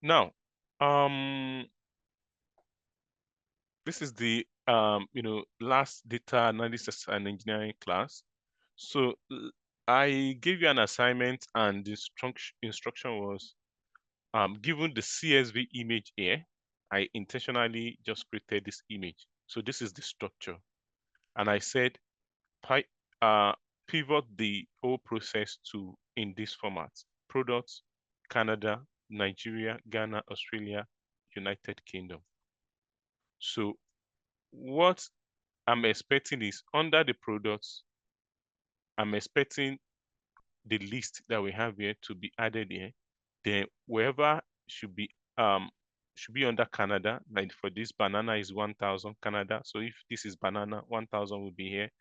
Now, this is the last data analysis and engineering class. So I gave you an assignment, and the instruction was given the CSV image here. I intentionally just created this image. So this is the structure, and I said uh, pivot the whole process to in this format: products, Canada, Nigeria, Ghana, Australia, United Kingdom. So what I'm expecting is under the products, I'm expecting the list that we have here to be added here. Then wherever should be under Canada. Like for this, banana is 1,000 Canada. So if this is banana, 1,000 will be here,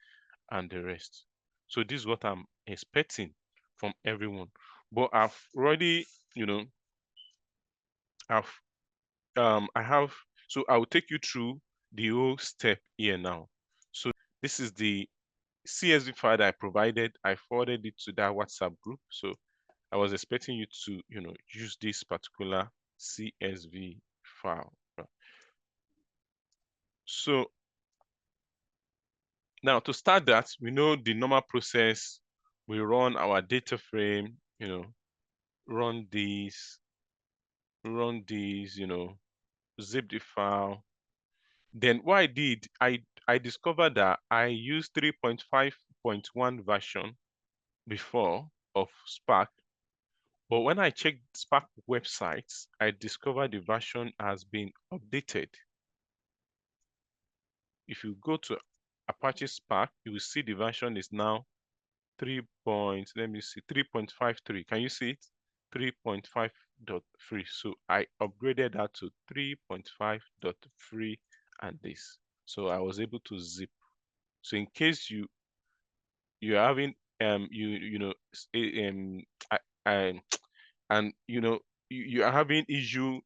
and the rest. So this is what I'm expecting from everyone. But I've already, I've I have, so I will take you through the whole step here now. So this is the CSV file that I provided. I forwarded it to that WhatsApp group. So I was expecting you to, use this particular CSV file. So now to start that, we know the normal process. We run our data frame, run these, zip the file. Then what I did, I discovered that I used 3.5.1 version before of Spark. But when I checked Spark websites, I discovered the version has been updated. If you go to Apache Spark, you will see the version is now 3.53. Can you see it? 3.5.3. So I upgraded that to 3.5.3 and this. So I was able to zip. So in case you're having I, I, and you are having issue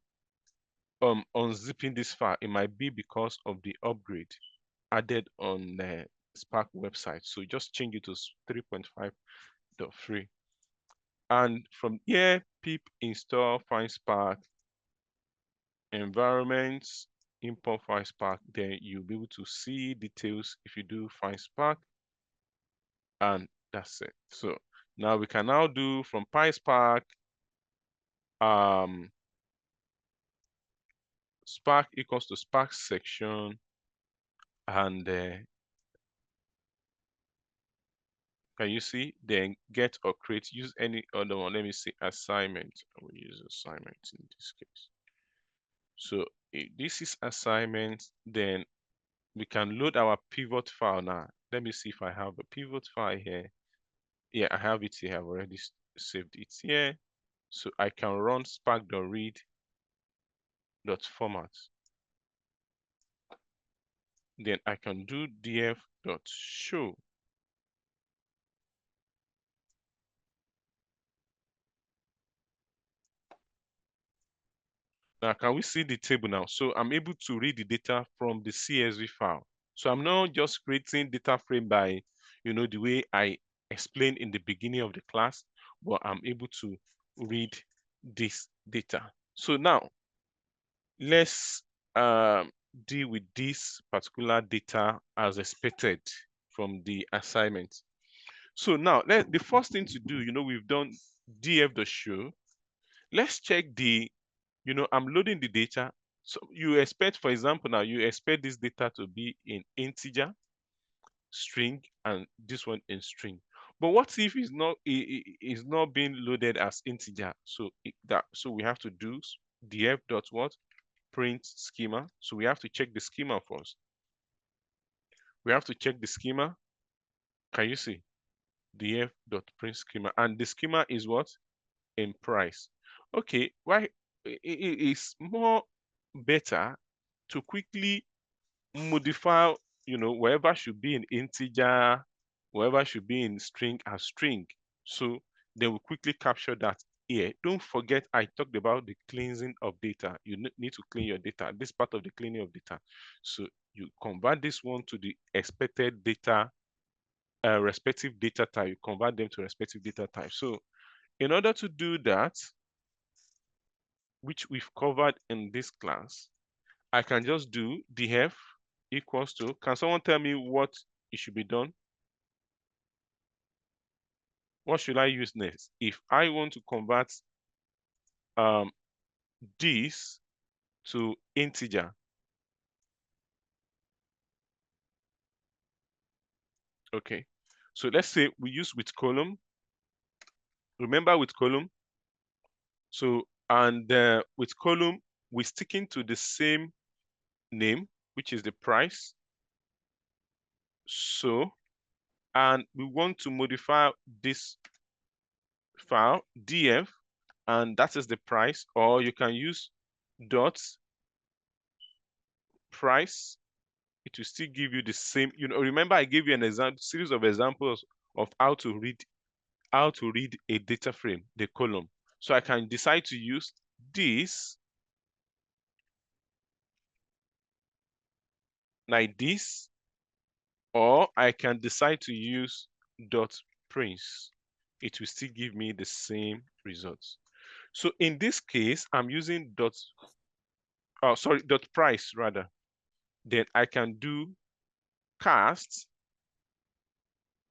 unzipping this file, it might be because of the upgrade added on the Spark website. So just change it to 3.5.3. And from here, pip install find Spark environments, import find Spark. Then you'll be able to see details if you do find Spark, and that's it. So now we can now do from PySpark Spark equals to Spark section, and can you see? Then get or create, use any other one. Let me see, assignment. I will use assignment in this case. So if this is assignment, then we can load our pivot file now. Let me see if I have a pivot file here. Yeah, I have it here. I've already saved it here. So I can run spark.read.format. Then I can do df.show. Now, can we see the table now? So I'm able to read the data from the CSV file. So I'm not just creating data frame by, the way I explained in the beginning of the class, but I'm able to read this data. So now let's deal with this particular data as expected from the assignment. So now the first thing to do, we've done df.show. Let's check I'm loading the data. So you expect, for example, now you expect this data to be in integer, string, and this one in string. But what if it's not being loaded as integer? So we have to do df dot what print schema. So we have to check the schema first. We have to check the schema. Can you see df dot print schema? And the schema is what? In price. Okay, why it is more better to quickly modify, wherever should be in integer, wherever should be in string as string. So they will quickly capture that here. Don't forget, I talked about the cleansing of data. You need to clean your data. This part of the cleaning of data. So you convert this one to the expected data, respective data type. You convert them to respective data type. So in order to do that, which we've covered in this class, I can just do df equals to, can someone tell me what it should be done? What should I use next? If I want to convert um, this to integer, okay. So let's say we use with column. Remember with column? So, and with column, we're sticking to the same name, which is the price. So, and we want to modify this file, df, and that is the price, or you can use dot price. It will still give you the same, remember I gave you an example, series of examples of how to read a data frame, the column. So I can decide to use this like this, or I can decide to use dot prince. It will still give me the same results. So in this case, I'm using dot price rather. Then I can do cast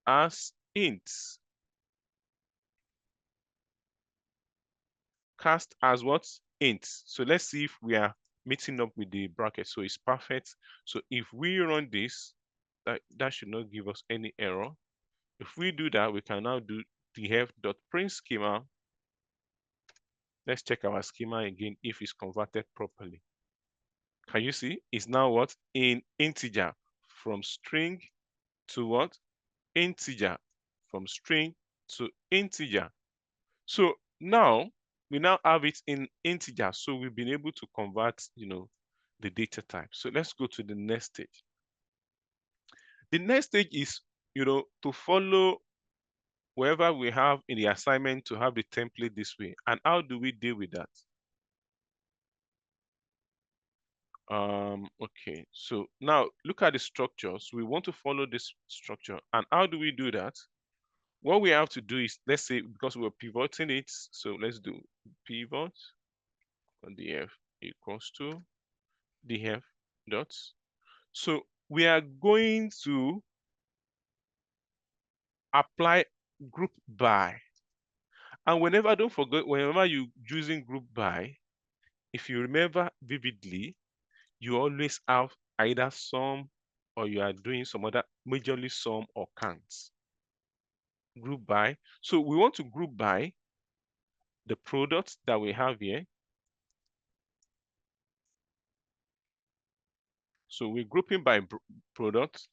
as int. Cast as what? Int. So let's see if we are meeting up with the bracket. So it's perfect. So if we run this, that should not give us any error. If we do that, we can now do df.print schema. Let's check our schema again if it's converted properly. Can you see? It's now what? In integer, from string to what? Integer, from string to integer. So now we now have it in integer. So we've been able to convert, the data type. So let's go to the next stage. The next stage is, to follow wherever we have in the assignment to have the template this way. And how do we deal with that? Okay, so now look at the structures. We want to follow this structure. And how do we do that? What we have to do is, let's say, because we're pivoting it, so let's do pivot df equals to df dots. So we are going to apply group by. And don't forget, whenever you're using group by, if you remember vividly, you always have either sum or you are doing some other majorly sum or counts. Group by. So we want to group by the products that we have here. So we're grouping by product.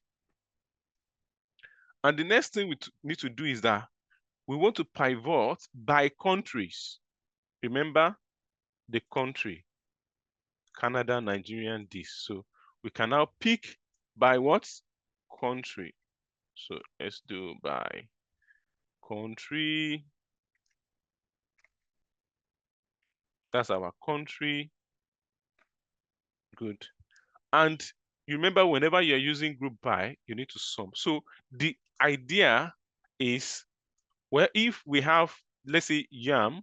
And the next thing we need to do is that we want to pivot by countries. Remember the country, Canada, Nigeria, this. So we can now pick by what? Country. So let's do by country. That's our country. Good. And you remember whenever you're using group by, you need to sum. So the idea is, well, if we have, let's say, yam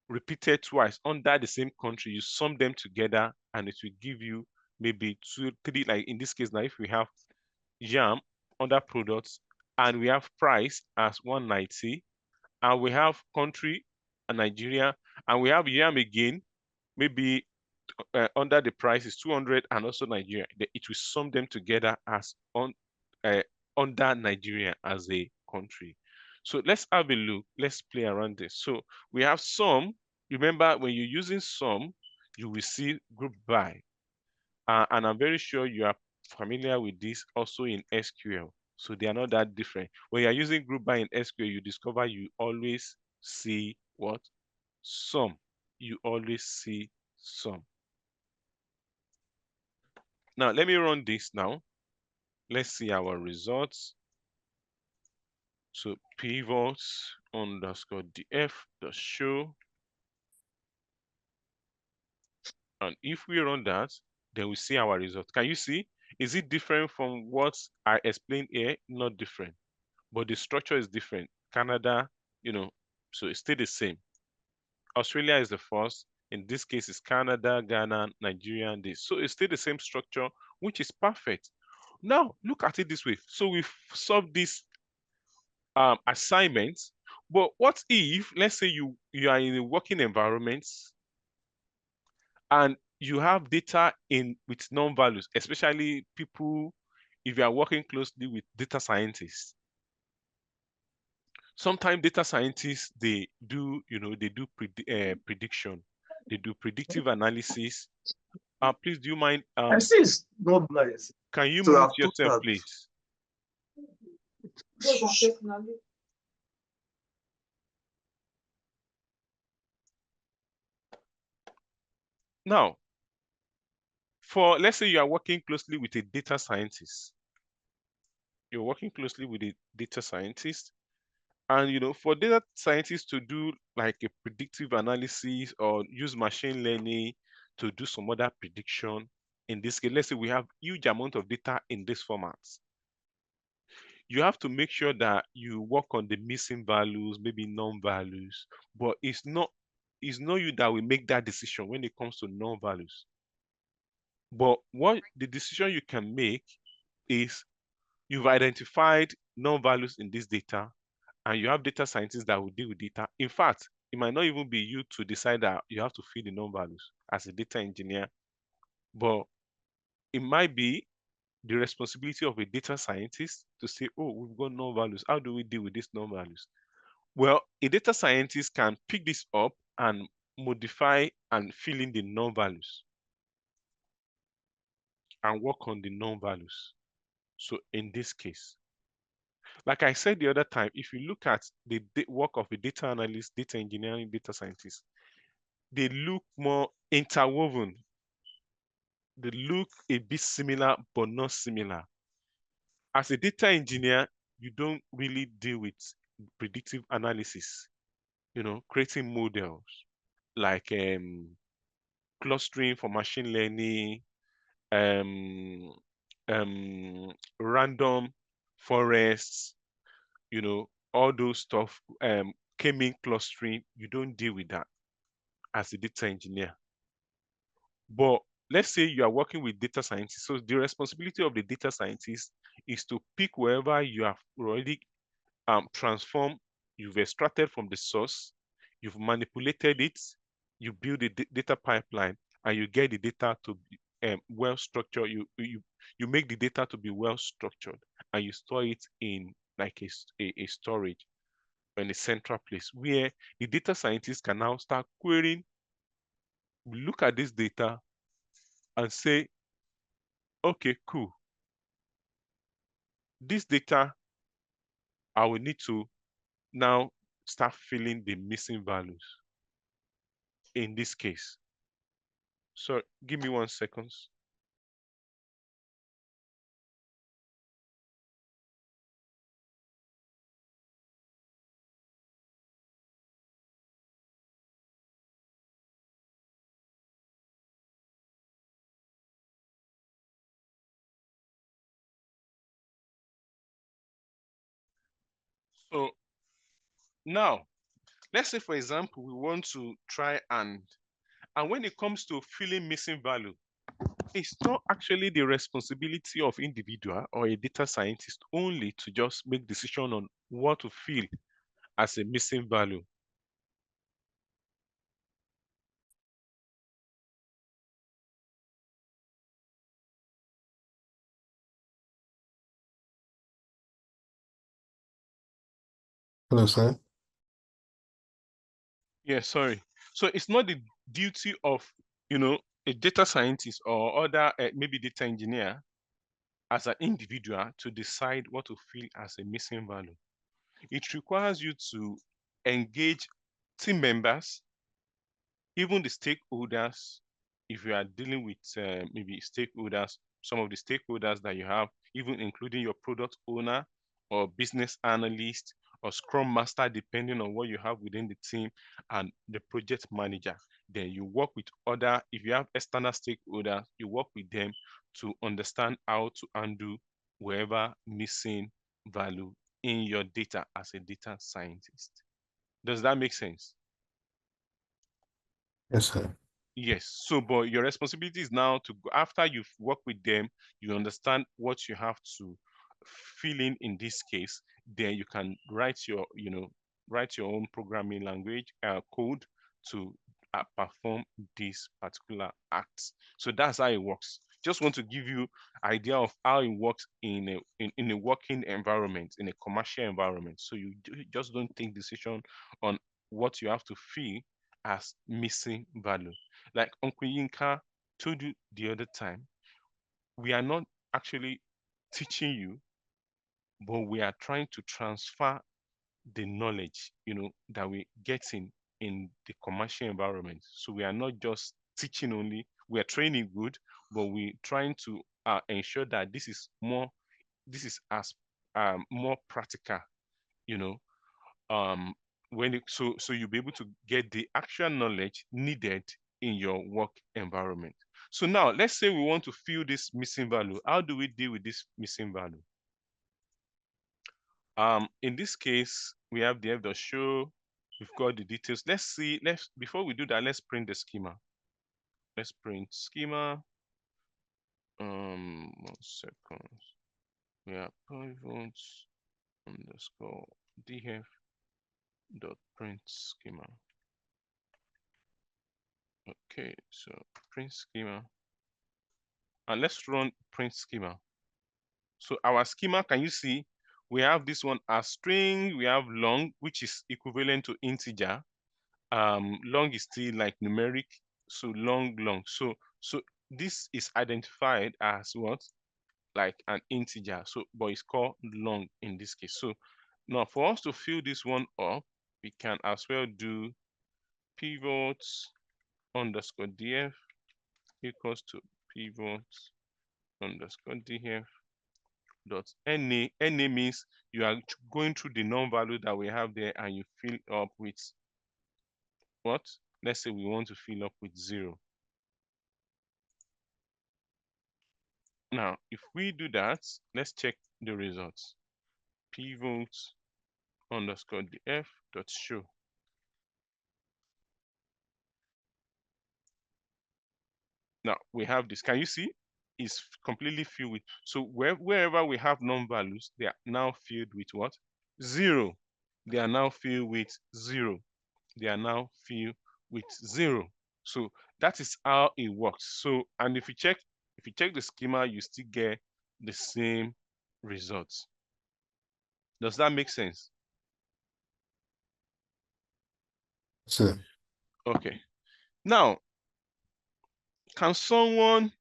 repeated twice under the same country, you sum them together and it will give you maybe 2, 3, like in this case now, if we have yam under products and we have price as 190 and we have country and Nigeria and we have yam again, maybe under the price is 200 and also Nigeria, it will sum them together as under Nigeria as a country. So let's have a look. Let's play around this. So we have sum. Remember, when you're using sum, you will see group by. And I'm very sure you are familiar with this also in SQL. So they are not that different. When you're using group by in SQL, you discover you always see what? Sum. You always see sum. Now, let me run this now. Let's see our results. So pivots underscore df dot show. And if we run that, then we see our result. Can you see? Is it different from what I explained here? Not different, but the structure is different. Canada, so it's still the same. Australia is the first, In this case, it's Canada, Ghana, Nigeria, and this. So it's still the same structure, which is perfect. Now, look at it this way. So we've solved this assignment, but what if, let's say you are in a working environment and you have data in with non-values, especially people, if you are working closely with data scientists. Sometimes data scientists, they do, they do prediction, they do predictive analysis. Please, do you mind, I see it's not nice. can you So mute I've put yourself, that. please? Now, for, let's say you are working closely with a data scientist, you're working closely with a data scientist, and for data scientists to do like a predictive analysis or use machine learning to do some other prediction, in this case, let's say we have huge amount of data in this format, you have to make sure that you work on the missing values, maybe non-values, but it's not you that will make that decision when it comes to non-values. But what the decision you can make is, you've identified non-values in this data, and you have data scientists that will deal with data. In fact, it might not even be you to decide that you have to fill the non-values as a data engineer, but it might be the responsibility of a data scientist to say, oh, we've got non-values. How do we deal with these non-values? Well, a data scientist can pick this up and modify and fill in the non-values and work on the non-values. So in this case, like I said the other time, if you look at the work of a data analyst, data engineering, data scientist, they look more interwoven. They look a bit similar, but not similar. As a data engineer, you don't really deal with predictive analysis, creating models like clustering for machine learning, um, random forests, all those stuff, k-mean clustering. You don't deal with that as a data engineer. But let's say you are working with data scientists. So the responsibility of the data scientist is to pick wherever you have already transformed, you've extracted from the source, you've manipulated it, you build a data pipeline, and you get the data to be well structured. You make the data to be well structured, and you store it in like a storage in a central place where the data scientists can now start querying, look at this data and say, okay, cool. This data, I will need to now start filling the missing values in this case. So give me 1 second. So now, let's say, for example, we want to try and when it comes to filling missing value, it's not actually the responsibility of individual or a data scientist only to just make decision on what to fill as a missing value. Hello, sir. Yeah, sorry. So it's not the duty of, a data scientist or other maybe data engineer as an individual to decide what to fill as a missing value. It requires you to engage team members, even the stakeholders. If you are dealing with maybe stakeholders, some of the stakeholders that you have, even including your product owner or business analyst or scrum master, depending on what you have within the team, and the project manager. Then you work with other, if you have external stakeholders, you work with them to understand how to undo wherever missing value in your data as a data scientist. Does that make sense? Yes, sir. Yes. So, but your responsibility is now to go after you've worked with them, you understand what you have to fill in this case, then you can write your, write your own programming language code to perform this particular act. So that's how it works. Just want to give you idea of how it works in a working environment, in a commercial environment. So you just don't take decision on what you have to fill as missing value. Like Uncle Yinka told you the other time, we are not actually teaching you, but we are trying to transfer the knowledge, that we're getting in the commercial environment. So we are not just teaching only, we are training good, but we're trying to ensure that this is as more practical, you know, um so you'll be able to get the actual knowledge needed in your work environment. So now let's say we want to fill this missing value. How do we deal with this missing value? In this case, we have the f.show. We've got the details. Let's see. Let's Before we do that, let's print the schema. Let's print schema. 1 second. We have pivots underscore df dot print schema. Okay, so print schema, and let's run print schema. So our schema, can you see, we have this one as string, we have long, which is equivalent to integer. Long is still like numeric, so long. So this is identified as what? Like an integer. So but it's called long in this case. So now for us to fill this one up, we can as well do pivots underscore df equals to pivots underscore df dot na. Na means you are going through the non-value that we have there and you fill up with what? Let's say we want to fill up with 0. Now, if we do that, let's check the results. Pivot underscore df dot show. Now we have this. Can you see? It's completely filled with. So wherever we have non-values, they are now filled with what? 0. They are now filled with 0. They are now filled with 0. So that is how it works. So, and if you check the schema, you still get the same results. Does that make sense? So, Okay. Now, can someone,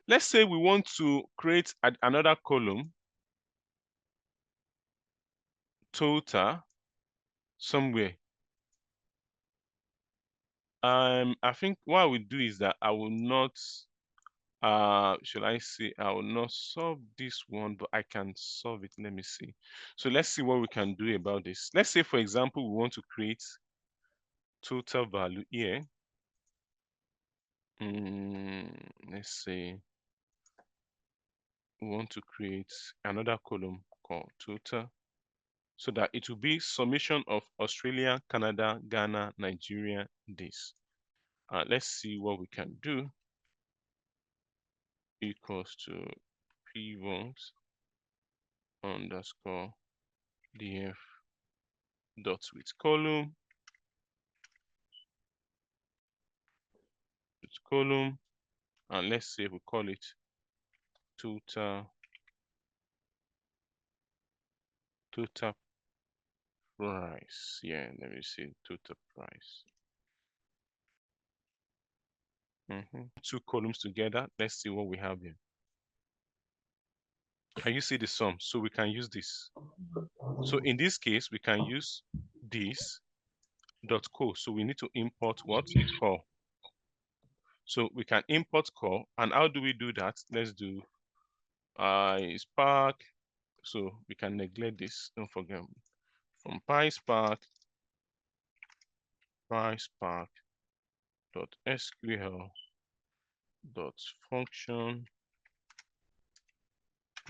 let's say we want to create another column, total, somewhere. I think what I will do is that I will not, should I say, I will not solve this one, but I can solve it. Let me see. So let's see what we can do about this. Let's say, for example, we want to create total value here. Let's say we want to create another column called total, so that it will be summation of Australia, Canada, Ghana, Nigeria, this. Let's see what we can do. Equals to pivot underscore df dot with column, and let's say we call it total price. Yeah, let me see, total price. Two columns together. Let's see what we have here. Can you see the sum? So we can use this. So in this case, we can use this dot co. So we need to import what? Call. So we can import call. And how do we do that? Let's do Spark. So we can neglect this. Don't forget, from PySpark dot SQL dot function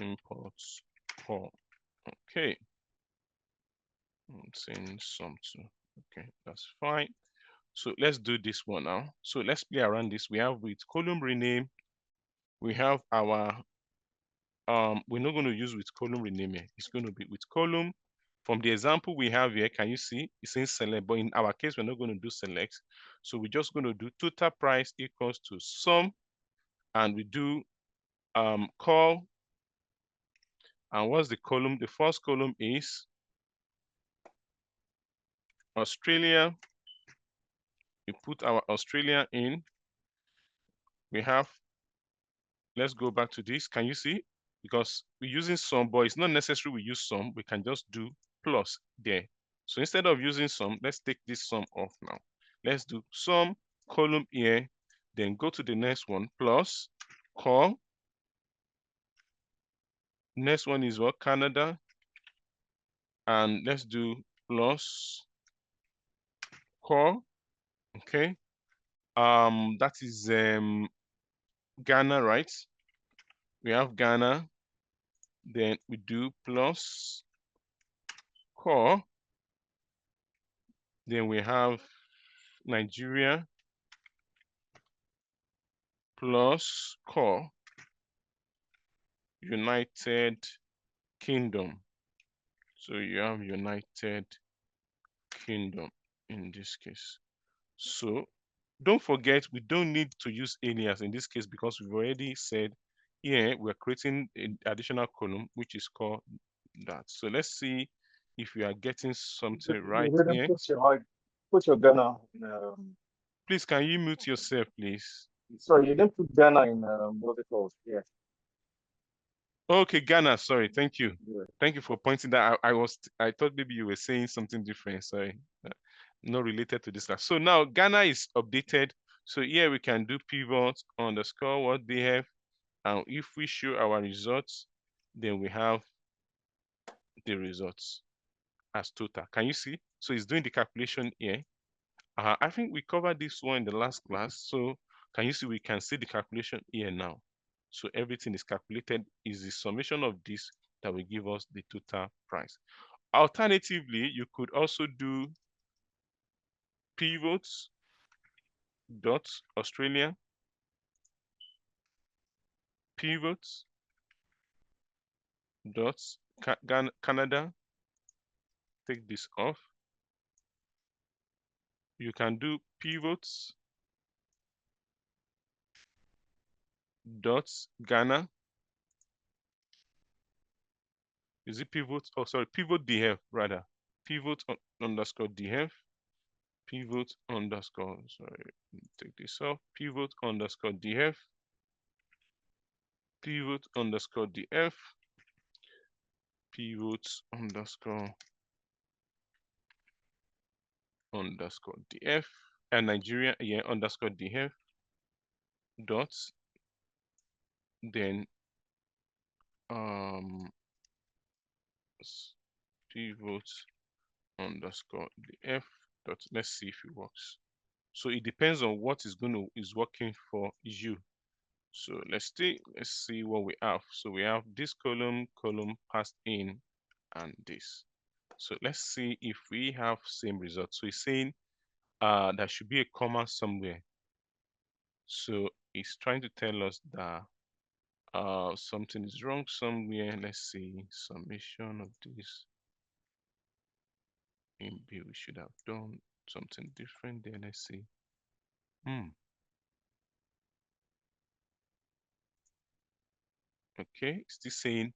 imports call. Okay. I'm saying some too. Okay, that's fine. So let's do this one now. So let's play around this. We have with column rename, we have our we're not going to use with column rename here. It's going to be with column. From the example we have here, can you see it's saying select, but in our case we're not going to do select. So we're just going to do total price equals to sum, and we do call. And what's the column? The first column is Australia. We put our Australia in. We have, let's go back to this. Can you see? Because we're using sum, but it's not necessary we use sum. We can just do plus there. So instead of using sum, let's take this sum off now. Let's do sum column here, then go to the next one, plus call. Next one is what? Canada. And let's do plus call. Okay. That is Ghana, right? We have Ghana. Then we do plus call. Then we have Nigeria plus call United Kingdom. So you have United Kingdom in this case. So don't forget, we don't need to use alias in this case because we've already said here we're creating an additional column which is called that. So let's see if we are getting something right You didn't here. put your Ghana in, Please, can you mute yourself, please? sorry, you didn't put Ghana in what it calls. Yeah. Okay, Ghana, sorry, thank you. Yeah. Thank you for pointing that out. I thought maybe you were saying something different, sorry. Not related to this class. So now Ghana is updated. So here we can do pivot underscore what they have. And if we show our results, then we have the results as total. Can you see? So it's doing the calculation here. I think we covered this one in the last class. So can you see we can see the calculation here now? So everything is calculated, is the summation of this that will give us the total price. Alternatively, you could also do pivots dot Australia, pivots dot Canada. Take this off. You can do pivots dot Ghana. Is it pivot? Oh, sorry, pivot df rather. Pivot underscore df. Pivot underscore, sorry, take this off. Pivot underscore df. Pivot underscore df. Pivot underscore df. And Nigeria, yeah, underscore df. Dots. Then pivot underscore df. Dot. Let's see if it works. So it depends on what is working for you. So let's see what we have. So we have this column passed in, and this. So let's see if we have same result. So it's saying there should be a comma somewhere. So it's trying to tell us that something is wrong somewhere. Let's see, summation of this. Maybe we should have done something different there. Let's see. Okay, still saying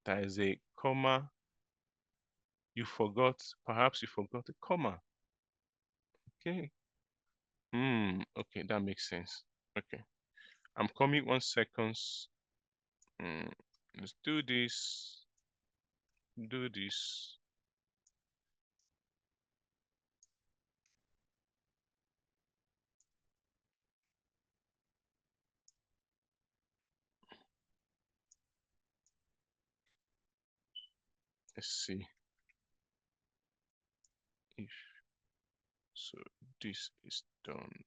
there is a comma. You forgot, perhaps you forgot a comma. Okay. Okay, that makes sense. Okay. I'm coming 1 second. Let's do this. Do this. Let's see if so this is done.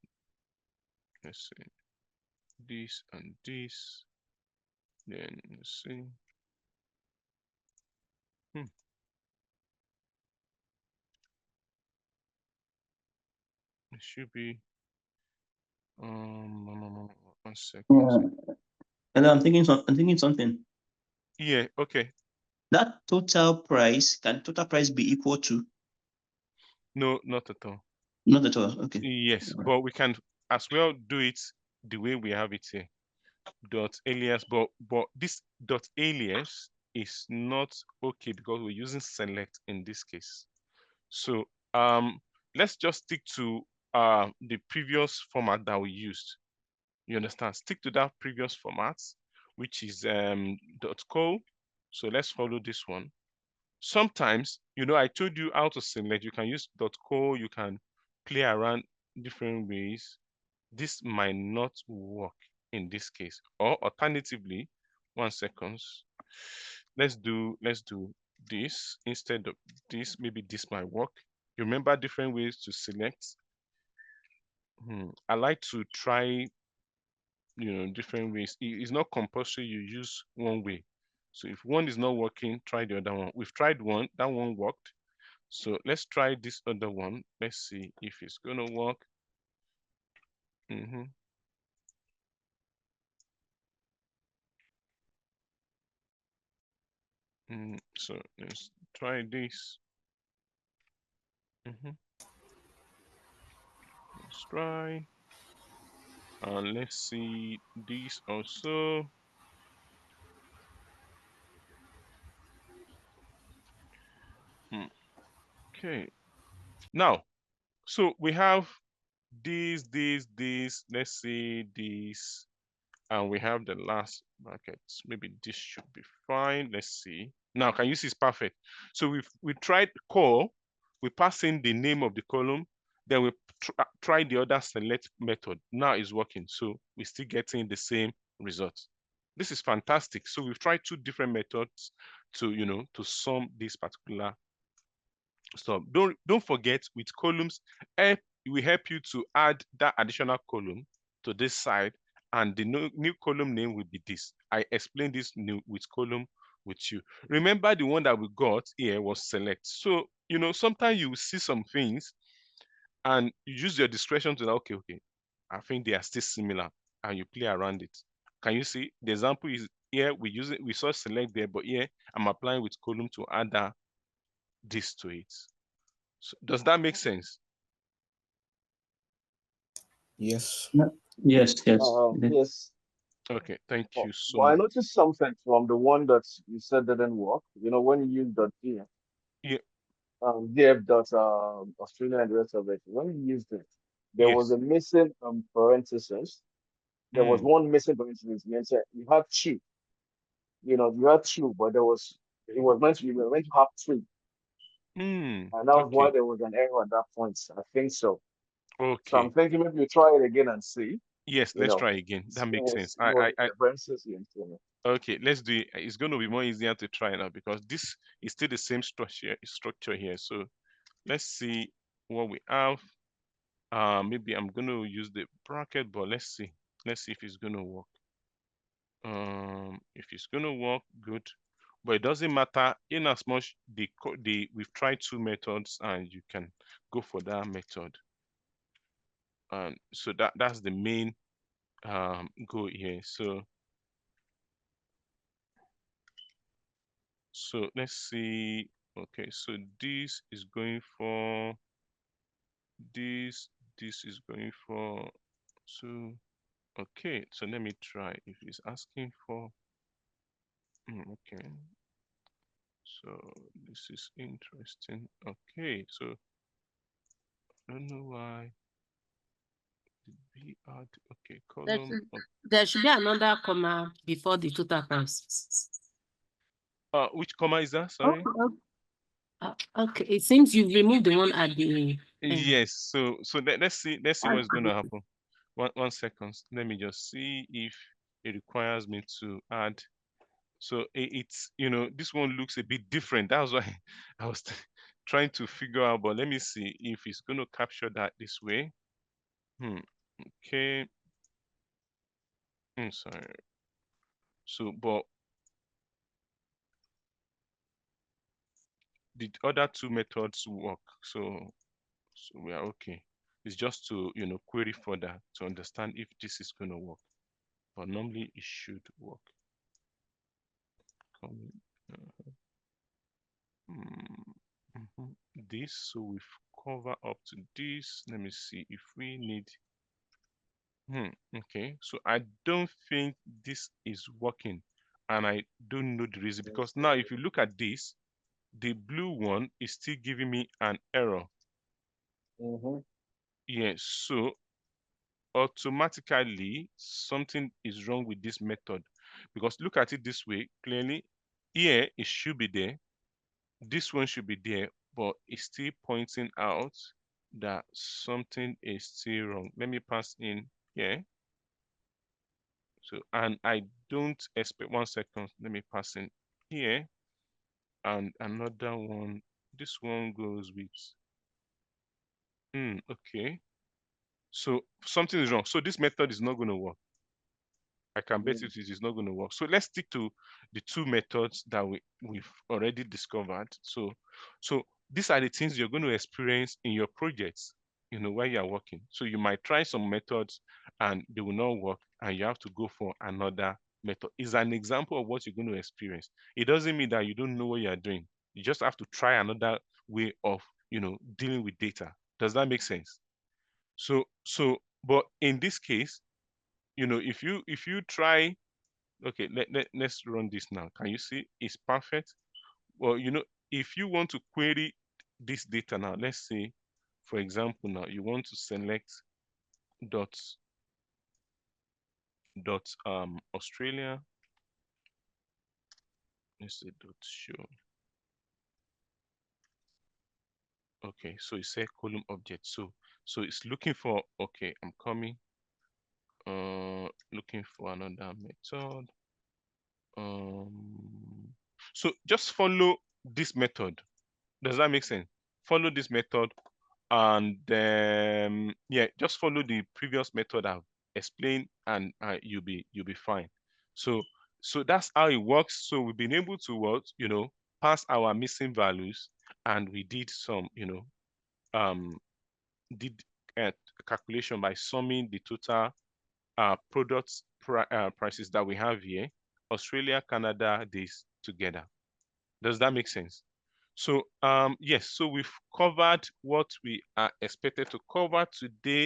Let's see this and this. Then let's see. Hmm. It should be 1 second. And I'm thinking something. Yeah, okay. That total price, can total price be equal to? No, not at all. Not at all. Okay. Yes, but we can as well do it the way we have it here. Dot alias, but this dot alias is not okay because we're using select in this case. So let's just stick to the previous format that we used. You understand? Stick to that previous format, which is .co. So let's follow this one. Sometimes, I told you how to select. You can use .co. You can play around different ways. This might not work in this case. Or alternatively, 1 second. Let's do this instead of this. Maybe this might work. You remember different ways to select. I like to try different ways. It's not compulsory you use one way. So if one is not working, try the other one. We've tried one, that one worked. So let's try this other one. Let's see if it's gonna work. So let's try this. Let's try. And let's see this also. Okay. Now, so we have this. Let's see this. And we have the last brackets. Maybe this should be fine. Let's see. Now, can you see it's perfect? So we tried call. We pass in the name of the column. Then we try the other select method. Now it's working. So we're still getting the same result. This is fantastic. So we've tried two different methods to sum this particular stuff. Don't forget, with columns, it will help you to add that additional column to this side, and the new column name will be this. I explained this new with column with you. Remember, the one that we got here was select. So sometimes you will see some things and you use your discretion to okay, I think they are still similar, and you play around it. Can you see the example is here? We saw select there, but here I'm applying with column to add this to it. So does that make sense? Yes. Yes. Yes. Okay, thank you so But I much. noticed something from the one that you said didn't work. When you use .df, Yeah. df dot Australia and the rest of it. When you used it, there was Yes. a missing parenthesis. There was Mm. one missing parenthesis. You had two. You had two, but it was meant to you were meant to have three, and that was why Okay. there was an error at that point. I think so. So I'm Okay. thinking maybe you try it again and see. Yes, let's try again. That makes sense. It was differences. Okay, let's do it. It's going to be more easier to try now because this is still the same structure here. So let's see what we have. Maybe I'm going to use the bracket, but let's see. Let's see if it's going to work. If it's going to work, good. But it doesn't matter in as much we've tried two methods and you can go for that method. So that's the main goal here. So let's see. Okay, so this is going for this is going for so okay, so let me try if it's asking for okay, so this is interesting. Okay, so I don't know why did we add okay column. There should be another comma before the total price. Which comma is that? Sorry. Okay, it seems you've removed the one at the end. Yes. So let's see what's going to happen. One second. Let me just see if it requires me to add. So it's this one looks a bit different. That's why I was trying to figure out. But let me see if it's going to capture that this way. Okay. Sorry. So, but the other two methods work. So we are okay. It's just to, query further to understand if this is going to work. But normally it should work. This, so we've covered up to this. Let me see if we need. Okay, so I don't think this is working, and I don't know the reason, because now if you look at this, the blue one is still giving me an error. Yes, so automatically something is wrong with this method, because look at it this way clearly. Here it should be there, this one should be there, but it's still pointing out that something is still wrong. Let me pass in here. So, and I don't expect, 1 second, let me pass in here, and another one. This one goes with okay, so something is wrong, so this method is not going to work. I can bet it is not going to work. So let's stick to the two methods that we've already discovered. So these are the things you're going to experience in your projects, while you're working. So you might try some methods and they will not work, and you have to go for another method. It's an example of what you're going to experience. It doesn't mean that you don't know what you're doing. You just have to try another way of, dealing with data. Does that make sense? But in this case, if you try, okay, let's run this now. Can you see it's perfect? Well, if you want to query this data now, let's say, for example, now you want to select dot Australia. Let's say dot show. Okay, so it said column object. So it's looking for, okay, I'm coming, looking for another method. So just follow this method. Does that make sense? Follow this method, and yeah, just follow the previous method I've explained, and you'll be fine. So that's how it works. So we've been able to what, pass our missing values, and we did some, did a calculation by summing the total products prices that we have here, Australia, Canada, this together. Does that make sense? So yes, so we've covered what we are expected to cover today.